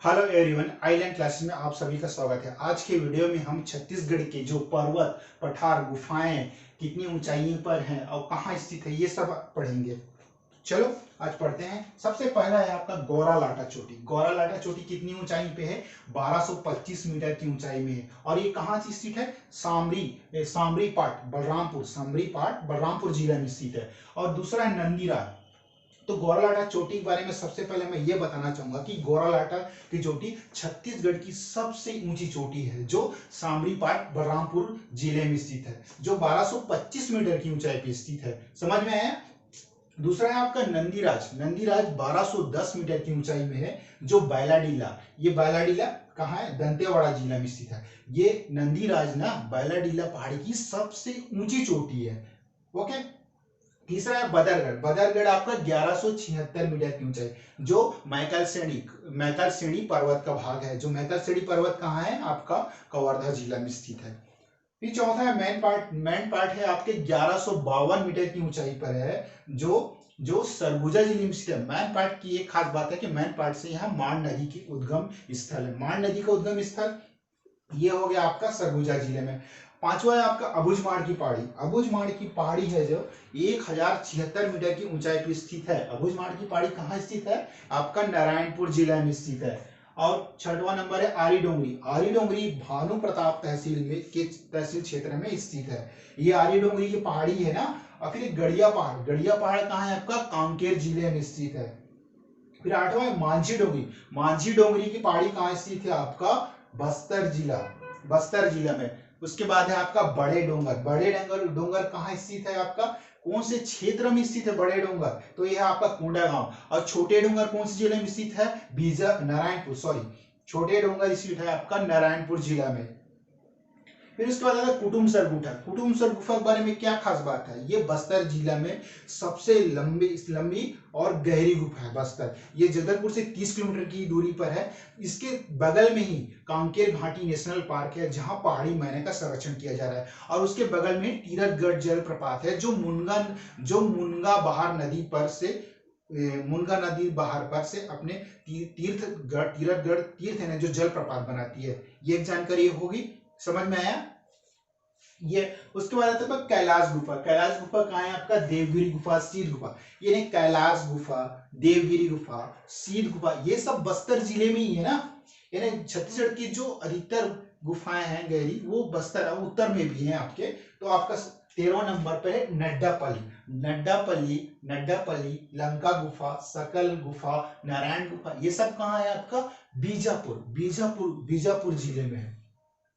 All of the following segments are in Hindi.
हेलो एवरीवन, आइलैंड क्लासेस में आप सभी का स्वागत है। आज के वीडियो में हम छत्तीसगढ़ के जो पर्वत, पठार, गुफाएं कितनी ऊंचाई पर हैं और कहाँ स्थित है, ये सब पढ़ेंगे। चलो आज पढ़ते हैं। सबसे पहला है आपका गौरा लाटा चोटी। गौरा लाटा चोटी कितनी ऊंचाई पे है? 1225 मीटर की ऊंचाई में है। और ये कहाँ स्थित है? सामरी पाट बलरामपुर जिला में स्थित है। और दूसरा है नंदीराज। तो गौरालाटा चोटी के बारे में सबसे पहले मैं ये बताना चाहूंगा कि गौरालाटा की चोटी छत्तीसगढ़ की सबसे ऊंची चोटी है, जो सामरीपाट बलरामपुर जिले में स्थित है, जो 1225 मीटर की ऊंचाई पर स्थित है। समझ में आया? दूसरा है आपका नंदीराज। नंदीराज 1210 मीटर की ऊंचाई में है, जो बैलाडीला, ये बैलाडीला कहाँ है? दंतेवाड़ा जिला में स्थित है। ये नंदीराज ना बैलाडीला पहाड़ी की सबसे ऊंची चोटी है। ओके। तीसरा है बदरगढ़। बदरगढ़ आपका 1176 मीटर की ऊंचाई, जो मैकलसेनी पर्वत का भाग है। जो मैकलसेनी पर्वत कहाँ है? आपका कवर्धा जिला में स्थित है। फिर चौथा है मैन पार्ट है आपके 1152 मीटर की ऊंचाई पर है, जो सरगुजा जिले में स्थित है। मैन पार्ट की एक खास बात है कि मैन पार्ट से यहाँ मांड नदी की उद्गम स्थल है। मांड नदी का उद्गम स्थल ये हो गया आपका सरगुजा जिले में। पांचवा है आपका अबुझमाड़ की पहाड़ी। अबुझमाड़ की पहाड़ी है जो 1076 मीटर की ऊंचाई पर स्थित है। अबुझमाड़ की पहाड़ी कहाँ स्थित है? आपका नारायणपुर जिला में स्थित है। और छठवां नंबर है आरी डोंगरी। आरी डोंगरी भानु प्रताप तहसील क्षेत्र में स्थित है। ये आरी डोंगरी की पहाड़ी है ना। और फिर गड़िया पहाड़ कहाँ है? आपका कांकेर जिले में स्थित है। फिर आठवां है मांझी डोंगरी। मांझी डोंगरी की पहाड़ी कहाँ स्थित है? आपका बस्तर जिला में। उसके बाद है आपका बड़े डोंगर। डोंगर कहाँ स्थित है? आपका कौन से क्षेत्र में स्थित है बड़े डोंगर? तो यह है आपका कोंडागांव। और छोटे डोंगर कौन से जिले में स्थित है? छोटे डोंगर स्थित है आपका नारायणपुर जिला में। फिर उसके बाद आता है कुटुमसर गुफा। कुटुमसर गुफा के बारे में क्या खास बात है? ये बस्तर जिला में सबसे लंबी और गहरी गुफा है। बस्तर ये जगदलपुर से 30 किलोमीटर की दूरी पर है। इसके बगल में ही कांकेर घाटी नेशनल पार्क है, जहां पहाड़ी मैना का संरक्षण किया जा रहा है। और उसके बगल में तीरथगढ़ जलप्रपात है, जो मुनगा नदी बहार पर से अपने तीरथ है ना, जो जलप्रपात बनाती है। ये एक जानकारी होगी। समझ में आया? ये उसके बाद आता है कैलाश गुफा। कैलाश गुफा कहाँ है? आपका देवगिरी गुफा, शीत गुफा। ये नहीं, कैलाश गुफा, देवगिरी गुफा, शीत गुफा, ये सब बस्तर जिले में ही है ना। यानी छत्तीसगढ़ की जो अधिकतर गुफाएं हैं गहरी, वो बस्तर और उत्तर में भी हैं आपके। तो आपका 13वां नंबर पे है नड्डापल्ली, लंका गुफा, सकल गुफा, नारायण गुफा। ये सब कहाँ है? आपका बीजापुर जिले में है।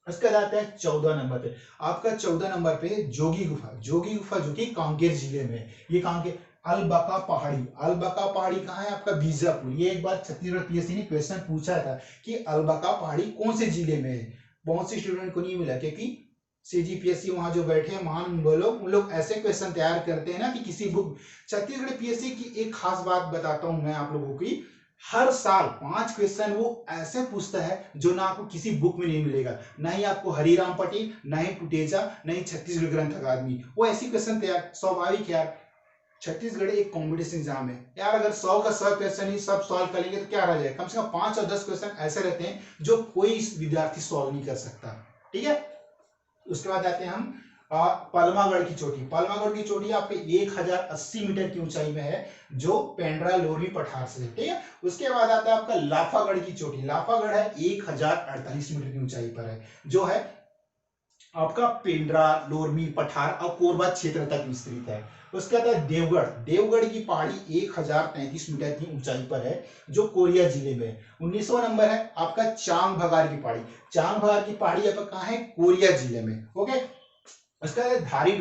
उसके बाद आता है 14 नंबर पे। आपका 14 नंबर पे जोगी गुफा जो कि कांकेर जिले में है। ये कांकेर अलबका पहाड़ी कहाँ है? आपका बीजापुर। ये एक बार छत्तीसगढ़ पीएससी ने क्वेश्चन पूछा था कि अलबका पहाड़ी कौन से जिले में है। बहुत से स्टूडेंट को नहीं मिला, क्योंकि सीजीपीएससी वहां जो बैठे हैं महान लोग, उन लोग ऐसे क्वेश्चन तैयार करते हैं ना कि किसी बुक। छत्तीसगढ़ पीएससी की एक खास बात बताता हूं मैं आप लोगों की। हर साल 5 क्वेश्चन वो ऐसे पूछता है जो ना आपको किसी बुक में नहीं मिलेगा, ना ही आपको हरिराम पटेल, ना ही टुटेजा, ना ही छत्तीसगढ़ ग्रंथ अकादमी। वो ऐसी क्वेश्चन तैयार, स्वाभाविक यार, छत्तीसगढ़ एक कॉम्पिटिशन एग्जाम है यार। अगर 100 का 100 क्वेश्चन ही सब सॉल्व करेंगे तो क्या रह जाएगा? कम से कम 5 और 10 क्वेश्चन ऐसे रहते हैं जो कोई विद्यार्थी सॉल्व नहीं कर सकता। ठीक है। उसके बाद आते हैं हम पलमागढ़ की चोटी आपके 1080 मीटर की ऊंचाई में है, जो पेंड्रा लोरमी पठार से है। ठीक है। उसके बाद आता है आपका लाफागढ़ की चोटी। लाफागढ़ है 1048 मीटर की ऊंचाई पर है, जो है आपका पेंड्रा, लोरमी, पठार और कोरबा क्षेत्र तक विस्तृत है। उसके बाद देवगढ़ की पहाड़ी 1033 मीटर की ऊंचाई पर है, जो कोरिया जिले में है। 19वां नंबर है आपका चांग भगार की पहाड़ी। चांग भगार की पहाड़ी आपका कहाँ है? कोरिया जिले में। ओके। उसका है धारी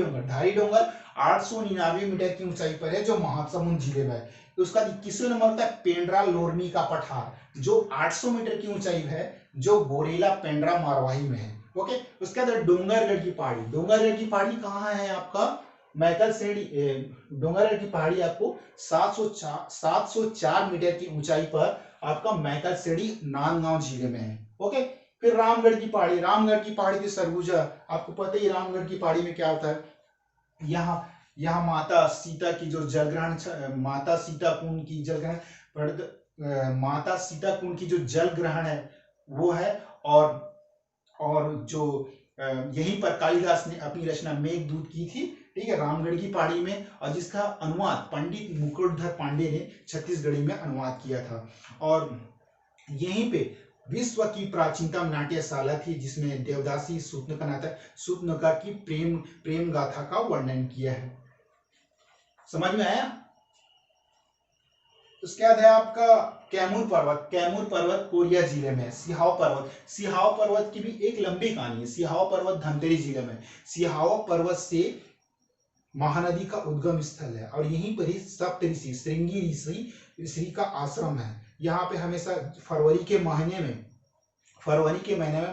डोंगर 899 मीटर की ऊंचाई पर है, जो महासमुंद जिले में है। उसका 21वें नंबर होता है पेंड्रा लोरमी का पठार, जो 800 मीटर की ऊंचाई है, जो गोरेला पेंड्रा मारवाही में है। ओके। उसके बाद डोंगरगढ़ की पहाड़ी कहाँ है? आपका मैकलसेनी। डोंगरगढ़ की पहाड़ी आपको 704 मीटर की ऊंचाई पर आपका मैकलसेनी नांदगांव जिले में है। ओके। फिर रामगढ़ की पहाड़ी थी सरगुजा। आपको पता ही रामगढ़ की पहाड़ी में क्या होता है? यहाँ माता सीता की जो जलग्रहण, माता सीता कुंड की जलग्रहण माता सीता कुंड की जो जल ग्रहण है वो है। और जो यहीं पर कालिदास ने अपनी रचना मेघदूत की थी, ठीक है, रामगढ़ की पहाड़ी में, और जिसका अनुवाद पंडित मुकुटधर पांडे ने छत्तीसगढ़ी में अनुवाद किया था। और यहीं पे विश्व की प्राचीनतम नाट्यशाला थी जिसमें देवदासी सूतनका की प्रेम प्रेम गाथा का वर्णन किया है। समझ में आया? उसके बाद है आपका कैमूर पर्वत। कैमूर पर्वत कोरिया जिले में। सिहाव पर्वत की भी एक लंबी कहानी है। सिहाव पर्वत धमतरी जिले में। सिहाव पर्वत से महानदी का उद्गम स्थल है और यहीं पर ही सप्तऋषि श्रृंगी ऋषि का आश्रम है। यहाँ पे हमेशा फरवरी के महीने में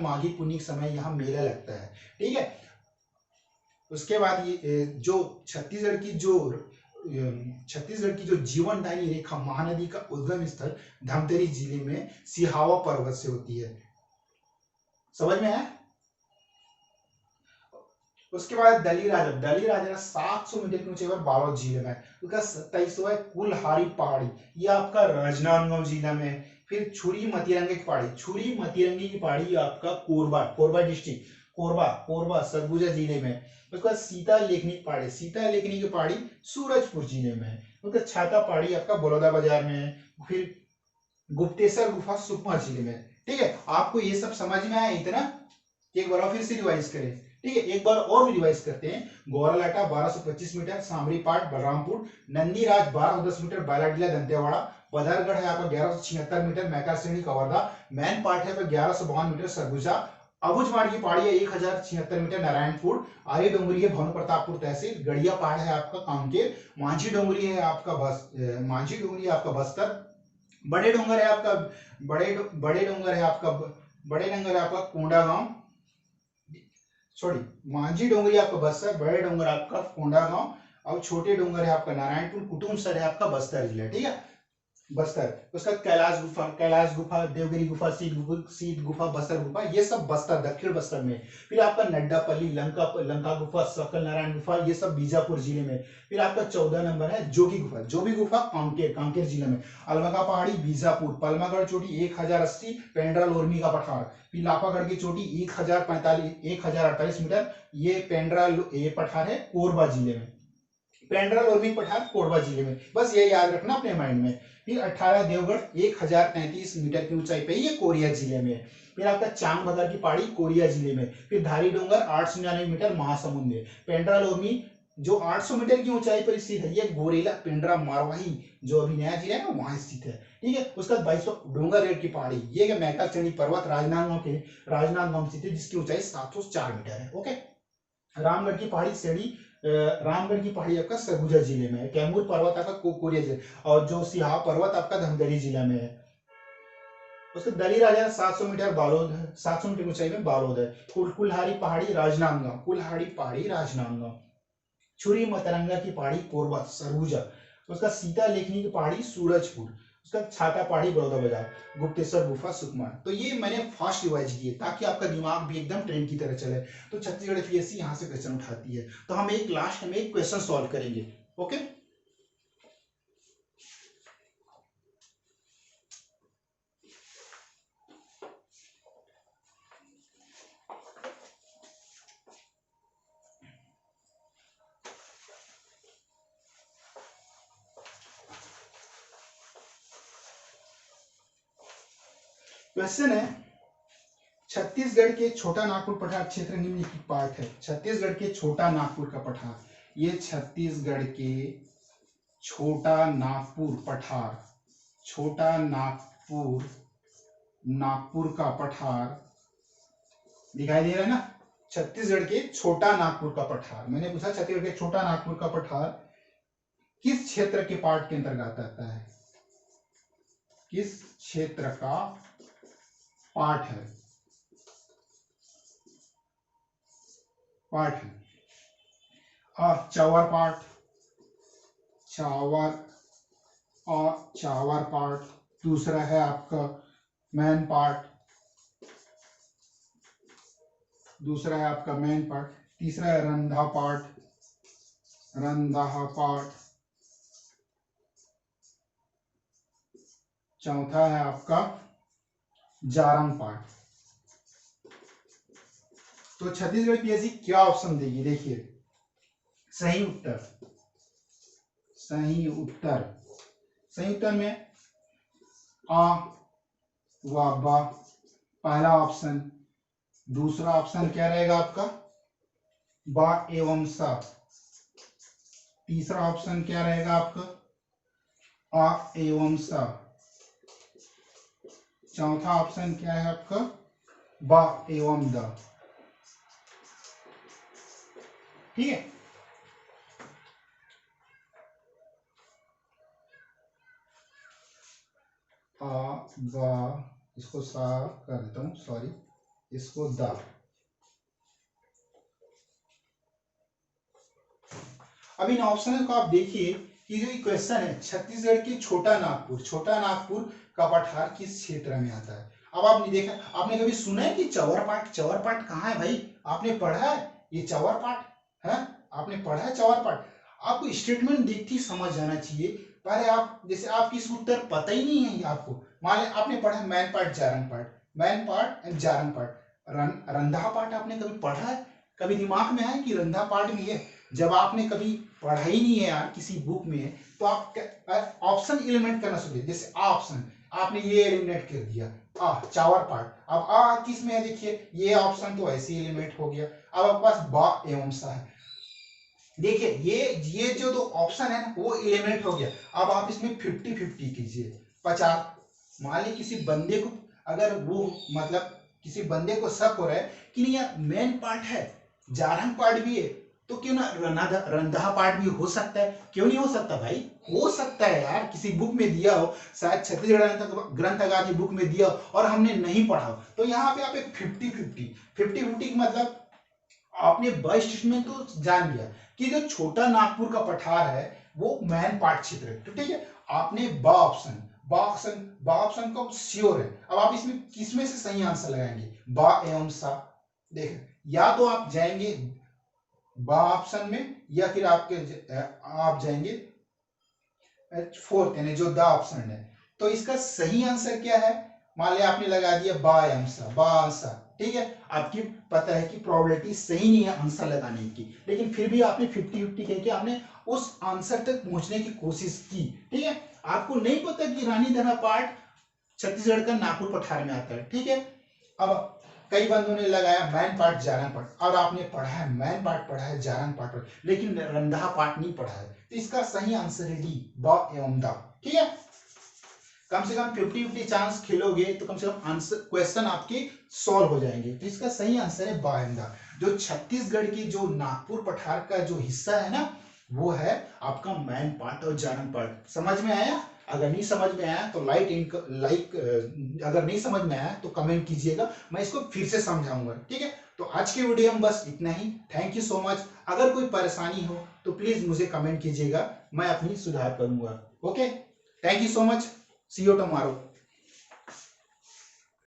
माघी पुन्नी के समय यहाँ मेला लगता है, ठीक है। उसके बाद ये जो छत्तीसगढ़ की जो जीवनदायी रेखा महानदी का उद्गम स्थल धमतरी जिले में सिहावा पर्वत से होती है। समझ में है? उसके बाद दलीराजर 700 मीटर की ऊंचाई पर बालोद जिले में। उसका 27वां है कुल्हारी पहाड़ी, ये आपका राजनांदगांव जिला में। फिर छुरी मतीरंगे की पहाड़ी आपका कोरबा डिस्ट्रिक्ट, कोरबा सरगुजा जिले में। उसके बाद सीता लेखनी की पहाड़ी सूरजपुर जिले में। उसका छाता पहाड़ी आपका बड़ौदा बाजार में। फिर गुप्तेश्वर गुफा सुकमा जिले में। ठीक है, आपको ये सब समझ में आया इतना? एक बार फिर से रिवाइज करें, ठीक है, एक बार और भी रिवाइज करते हैं। गौरालाटा 1225 मीटर, सामरी पाट बलरामपुर, नंदीराज 1210 मीटर, बालाडीला दंतेवाड़ा, बदरगढ़ है आपका 1176 मीटर, मैका श्रेणी कवर्धा, मैन पाट है 1152 मीटर सरगुजा, अबुझमाड़ की पहाड़ी है 1076 मीटर नारायणपुर, आर्य डोंगरी है भानु प्रतापपुर तहसील, गड़िया पहाड़ है आपका कांकेर, मांझी डोंगरी है आपका बस्तर, बड़े डोंगर है आपका कोंडागांव, सॉरी, मांझी डोंगरी आपका बस्तर, बड़े डोंगर आपका कोंडागांव, और छोटे डोंगर है आपका नारायणपुर, कुटुमसर है आपका बस्तर जिला, ठीक है, बस्तर। उसका कैलाश गुफा, देवगिरी गुफा, सीत गुफा, बस्तर गुफा, ये सब बस्तर, दक्षिण बस्तर में। फिर आपका नड्डापल्ली, लंका गुफा, सकल नारायण गुफा, ये सब बीजापुर जिले में। फिर आपका 14 नंबर है जोगी गुफा कांकेर जिले में। अलमगा पहाड़ी बीजापुर, पलमागढ़ चोटी 1080, पेंड्रा लोरमी का पठार। फिर लाफागढ़ की चोटी 1048 मीटर, ये पठार है कोरबा जिले में। पेंड्रा लोरमी पठार कोरबा जिले में, बस ये याद रखना अपने माइंड में। फिर 18 देवगढ़ 1033 मीटर की ऊंचाई पे, ये कोरिया जिले में। फिर आपका चांग बदर की पहाड़ी कोरिया जिले में। फिर धारी डोंगर 899 मीटर महासमुंद में। पेंड्रा लोरमी जो 800 मीटर की ऊंचाई पर स्थित है, ये गोरेला पेंड्रा मारवाही जो अभी नया जिला है ना वहां स्थित है, ठीक है। उसका 2200 डोंगरगढ़ की पहाड़ी, ये मैका चंडी पर्वत राजनांदगांव स्थित है, जिसकी ऊंचाई 704 मीटर है, ओके। रामगढ़ की पहाड़ी आपका सरगुजा जिले में है। कैमूर पर्वत आपका कोरिया जिले, और जो सिहाव पर्वत आपका धमतरी जिला में है। उसके दलीराजर 700 मीटर बालोद है, 700 मीटर ऊंचाई में बालोद है। कुल्हारी पहाड़ी राजनांदगांव, छुरी मतरंगा की पहाड़ी कोरबा सरगुजा, उसका सीता लेखनी की पहाड़ी सूरजपुर, उसका छाता पहाड़ी बड़ौदा बाजार, गुप्तेश्वर गुफा सुकमा। तो ये मैंने फास्ट रिवाइज किए ताकि आपका दिमाग भी एकदम ट्रेन की तरह चले। तो छत्तीसगढ़ पीएससी यहाँ से क्वेश्चन उठाती है। तो हम लास्ट में एक क्वेश्चन सॉल्व करेंगे, ओके। क्वेश्चन है, छत्तीसगढ़ के छोटा नागपुर पठार क्षेत्र निम्नलिखित पार्ट है। छत्तीसगढ़ के छोटा नागपुर का पठार, ये छत्तीसगढ़ के छोटा नागपुर का पठार दिखाई दे रहा है ना। छत्तीसगढ़ के छोटा नागपुर का पठार, मैंने पूछा छत्तीसगढ़ के छोटा नागपुर का पठार किस क्षेत्र के पार्ट के अंतर्गत आता है, किस क्षेत्र का पार्ट है। चावर पार्ट, दूसरा है आपका मैन पार्ट, तीसरा है रंधा पार्ट, चौथा है आपका जारंग पाट। तो छत्तीसगढ़ पीएससी क्या ऑप्शन देगी, देखिए सही उत्तर, सही उत्तर, सही उत्तर में आ व बा पहला ऑप्शन, दूसरा ऑप्शन क्या रहेगा आपका बा एवं सा, तीसरा ऑप्शन क्या रहेगा आपका आ एवं सा, चौथा ऑप्शन क्या है आपका बा एवं द। ठीक है, आ बा, इसको सा कर देता हूं, सॉरी, इसको दा। अब इन ऑप्शन को आप देखिए कि जो क्वेश्चन है छत्तीसगढ़ के छोटा नागपुर, छोटा नागपुर का पठार किस क्षेत्र में आता है। अब आपने देखा, आपने कभी सुना है कि चौर पाट, चौर पाट कहाँ है भाई, आपने पढ़ा है ये चौर पाट है, आपने पढ़ा है चौर पाट। आपको स्टेटमेंट देखते ही समझ जाना चाहिए। पहले आप जैसे आपकी इस उत्तर पता ही नहीं है आपको, मान लें आपने पढ़ा मैन पाट जारंग पाट, मैन पाट एंड जारंग पाट, रंधा पाट आपने कभी पढ़ा है, कभी दिमाग में आया कि रंधा पाट भी है। जब आपने कभी पढ़ा ही नहीं है यार किसी बुक में, तो आप ऑप्शन एलिमिनेट करना शुरू कीजिए। जैसे आ ऑप्शन आपने ये एलिमिनेट कर दिया, आ चावर पार्ट, अब आ किस में है, देखिए ये ऑप्शन तो ऐसे ही एलिमिनेट हो गया। अब आपके पास बा एवं सा है, देखिए ये जो दो ऑप्शन है ना वो एलिमिनेट हो गया। अब आप इसमें 50-50 कीजिए, 50। मान लीजिए किसी बंदे को, अगर वो मतलब किसी बंदे को शक हो रहा है कि नहीं यार मेन पार्ट है, जारंग पार्ट भी है, तो क्यों ना रंधा पार्ट भी हो सकता है, क्यों नहीं हो सकता भाई, हो सकता है यार, किसी बुक में दिया हो, शायद छत्तीसगढ़ ग्रंथ अगाधि बुक में दिया हो और हमने नहीं पढ़ा हो, तो यहाँ पे आप एक 50-50 का मतलब आपने ब स्टेटमेंट तो जान लिया कि जो छोटा नागपुर का पठार है वो मैन पाट क्षेत्र है, तो ठीक है, आपने ब ऑप्शन, ब ऑप्शन को श्योर है। अब आप इसमें किसमें से सही आंसर लगाएंगे, ब एवं सा। देखें, या तो आप जाएंगे ब ऑप्शन में, या फिर आप जाएंगे फोर्थ यानी जो द ऑप्शन है। तो इसका सही आंसर क्या है, मान लिया आपने लगा दिया बा आंसर, ठीक है, आपकी पता है कि प्रोबेबिलिटी सही नहीं है आंसर लगाने की, लेकिन फिर भी आपने 50-50 कह के आपने उस आंसर तक पहुंचने की कोशिश की। ठीक है, आपको नहीं पता कि रानीधरा पाठ छत्तीसगढ़ का नागपुर पठार में आता है। ठीक है, अब कई बंदों ने लगाया मैन पार्ट जारंग पार्ट, और आपने पढ़ा है मैन पार्ट पढ़ा है जारंग पार्ट पढ़ा, लेकिन रंधा पार्ट नहीं पढ़ा है, तो इसका सही आंसर है डी, ब एवं द। ठीक है, कम से कम 50-50 चांस खेलोगे तो कम से कम आंसर क्वेश्चन आपके सॉल्व हो जाएंगे। तो इसका सही आंसर है ब एवं द। जो छत्तीसगढ़ की जो नागपुर पठार का जो हिस्सा है ना, वो है आपका मैन पार्ट और जारंग पार्ट। समझ में आया, अगर नहीं समझ में आया तो अगर नहीं समझ में आया तो कमेंट कीजिएगा, मैं इसको फिर से समझाऊंगा। ठीक है, तो आज की वीडियो में बस इतना ही। Thank you so much. अगर कोई परेशानी हो तो प्लीज मुझे कमेंट कीजिएगा, मैं अपनी सुधार करूंगा। Okay, thank you so much, see you tomorrow.